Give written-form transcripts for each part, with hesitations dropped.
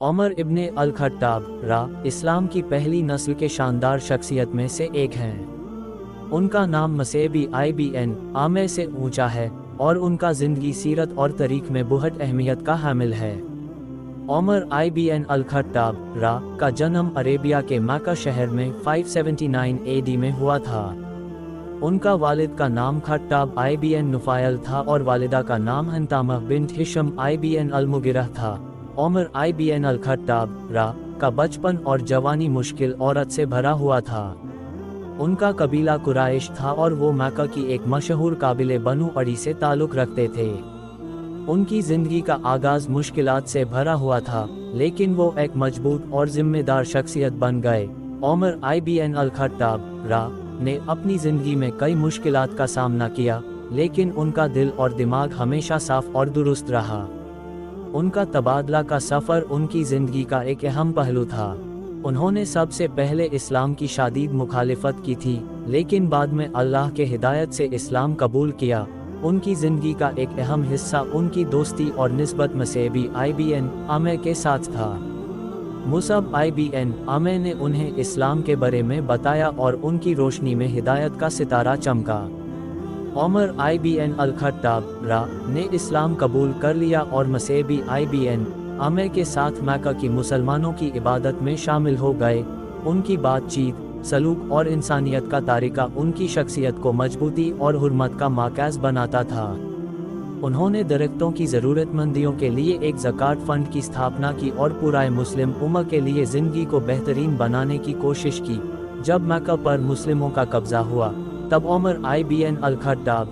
उमर इब्ने अल-खत्ताब इस्लाम की पहली नस्ल के शानदार शख्सियत में से एक हैं। उनका नाम मसेबी IBN आमे से ऊंचा है और उनका ज़िंदगी सीरत और तारीख में बहुत अहमियत का हामिल है। उमर IBN अल-खत्ताब का जन्म अरेबिया के मक्का शहर में 579 AD में हुआ था। उनका वालिद का नाम खत्ताब IBN नुफायल था और वालिदा का नाम हंतामा बिन्त हिशम IBN अल-मुगिरह था। उमर IBN अल-खत्ताब का बचपन और जवानी मुश्किल औरत से भरा हुआ था। उनका कबीला कुरैश था और वो मक्का की एक मशहूर काबिले बनु अड़ी से ताल्लुक़ रखते थे। उनकी ज़िंदगी का आगाज़ मुश्किलात से भरा हुआ था, लेकिन वो एक मजबूत और ज़िम्मेदार शख्सियत बन गए। उमर IBN अल-खत्ताब ने अपनी ज़िंदगी में कई मुश्किलात का सामना किया, लेकिन उनका दिल और दिमाग हमेशा साफ और दुरुस्त रहा। उनका तबादला का सफ़र उनकी ज़िंदगी का एक अहम पहलू था। उन्होंने सबसे पहले इस्लाम की शदीद मुखालिफत की थी, लेकिन बाद में अल्लाह के हिदायत से इस्लाम कबूल किया। उनकी ज़िंदगी का एक अहम हिस्सा उनकी दोस्ती और निस्बत मसेबी IBN आमे के साथ था। मुसब IBN आमे ने उन्हें इस्लाम के बारे में बताया और उनकी रोशनी में हिदायत का सितारा चमका। उमर IBN अल-खत्ताब ने इस्लाम कबूल कर लिया और मसेबी IBN आमे के साथ मक्का की मुसलमानों की इबादत में शामिल हो गए। उनकी बातचीत, सलूक और इंसानियत का तरीका उनकी शख्सियत को मजबूती और हुर्मत का मरकज़ बनाता था। उन्होंने दरख्तों की ज़रूरतमंदियों के लिए एक ज़कात फ़ंड की स्थापना की और पूरे मुस्लिम उम्मा के लिए ज़िंदगी को बेहतरीन बनाने की कोशिश की। जब मक्का पर मुस्लिमों का कब्ज़ा हुआ, तब उमर IBN अल-खत्ताब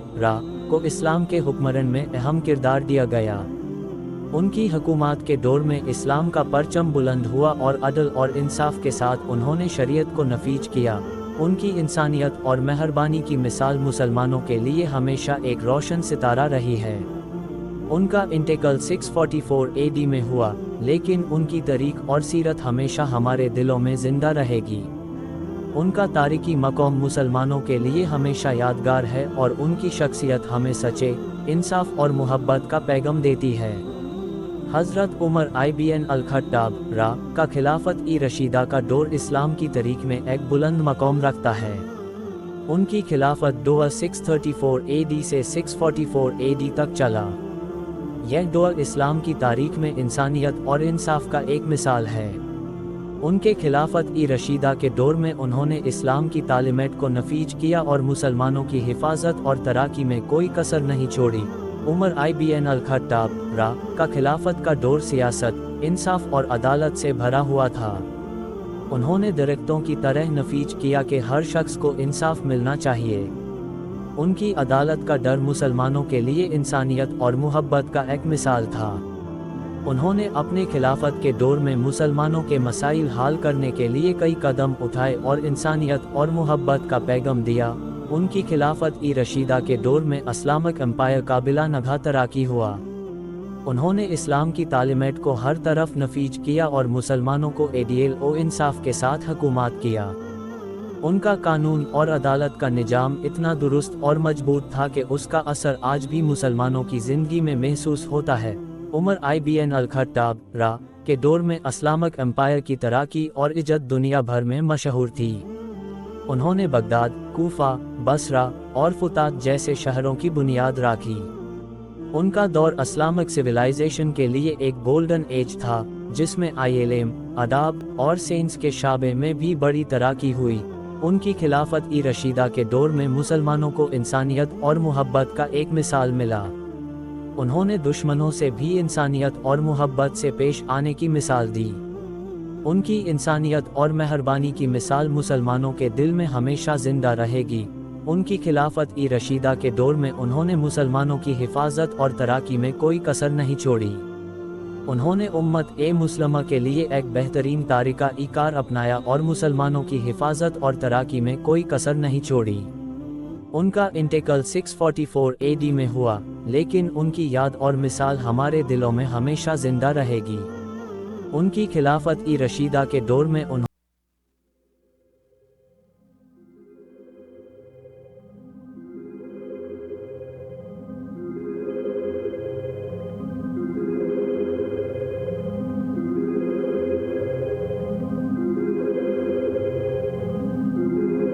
को इस्लाम के हुक्मरान में अहम किरदार दिया गया। उनकी हुकूमत के दौर में इस्लाम का परचम बुलंद हुआ और अदल और इंसाफ के साथ उन्होंने शरीयत को नफीज किया। उनकी इंसानियत और मेहरबानी की मिसाल मुसलमानों के लिए हमेशा एक रोशन सितारा रही है। उनका इंतकाल 644 AD में हुआ, लेकिन उनकी तारीख और सीरत हमेशा हमारे दिलों में जिंदा रहेगी। उनका तारीखी मकाम मुसलमानों के लिए हमेशा यादगार है और उनकी शख्सियत हमें सच्चे, इंसाफ और मोहब्बत का पैगाम देती है। हज़रत उमर IBN अल-खत्ताब का खिलाफत-ए-रशीदा का दौर इस्लाम की तारीख में एक बुलंद मकाम रखता है। उनकी खिलाफत दौर 634 AD से 644 AD तक चला। यह दौर इस्लाम की तारीख में इंसानियत और इंसाफ का एक मिसाल है। उनके खिलाफत-ए-रशीदा के दौर में उन्होंने इस्लाम की तालीमात को नफीज किया और मुसलमानों की हिफाजत और तरक्की में कोई कसर नहीं छोड़ी। उमर IBN अल-खत्ताब का खिलाफत का दौर सियासत, इंसाफ और अदालत से भरा हुआ था। उन्होंने दरख्तों की तरह नफीज किया कि हर शख्स को इंसाफ मिलना चाहिए। उनकी अदालत का डर मुसलमानों के लिए इंसानियत और मुहब्बत का एक मिसाल था। उन्होंने अपने खिलाफत के दौर में मुसलमानों के मसाइल हल करने के लिए कई कदम उठाए और इंसानियत और मुहब्बत का पैगाम दिया। उनकी खिलाफत-ए-रशीदा के दौर में इस्लामिक एम्पायर का बिला नगा तरक्की हुआ। उन्होंने इस्लाम की तालीमात को हर तरफ नफीज किया और मुसलमानों को एडियल और इंसाफ के साथ हुकूमत किया। उनका कानून और अदालत का निज़ाम इतना दुरुस्त और मजबूत था कि उसका असर आज भी मुसलमानों की ज़िंदगी में महसूस होता है। उमर IBN अल-खत्ताब के दौर में इस्लामिक एम्पायर की तरक्की और इज्जत दुनिया भर में मशहूर थी। उन्होंने बगदाद, कूफा, बसरा और फुतात जैसे शहरों की बुनियाद रखी। उनका दौर इस्लामिक सिविलाइजेशन के लिए एक गोल्डन एज था, जिसमें इल्म, अदब और साइंस के शाबे में भी बड़ी तरक्की हुई। उनकी खिलाफत-ए-रशीदा के दौर में मुसलमानों को इंसानियत और मुहब्बत का एक मिसाल मिला। उन्होंने दुश्मनों से भी इंसानियत और मुहब्बत से पेश आने की मिसाल दी। उनकी इंसानियत और मेहरबानी की मिसाल मुसलमानों के दिल में हमेशा जिंदा रहेगी। उनकी खिलाफत-ए-रशीदा के दौर में उन्होंने मुसलमानों की हिफाजत और तरक्की में कोई कसर नहीं छोड़ी। उन्होंने उम्मत-ए-मुस्लिमा के लिए एक बेहतरीन तरीक़ा-ए-कार अपनाया और मुसलमानों की हिफाजत और तरक्की में कोई कसर नहीं छोड़ी। उनका इंतकाल 644 AD में हुआ, लेकिन उनकी याद और मिसाल हमारे दिलों में हमेशा जिंदा रहेगी। उनकी खिलाफत-ए-रशीदा के दौर में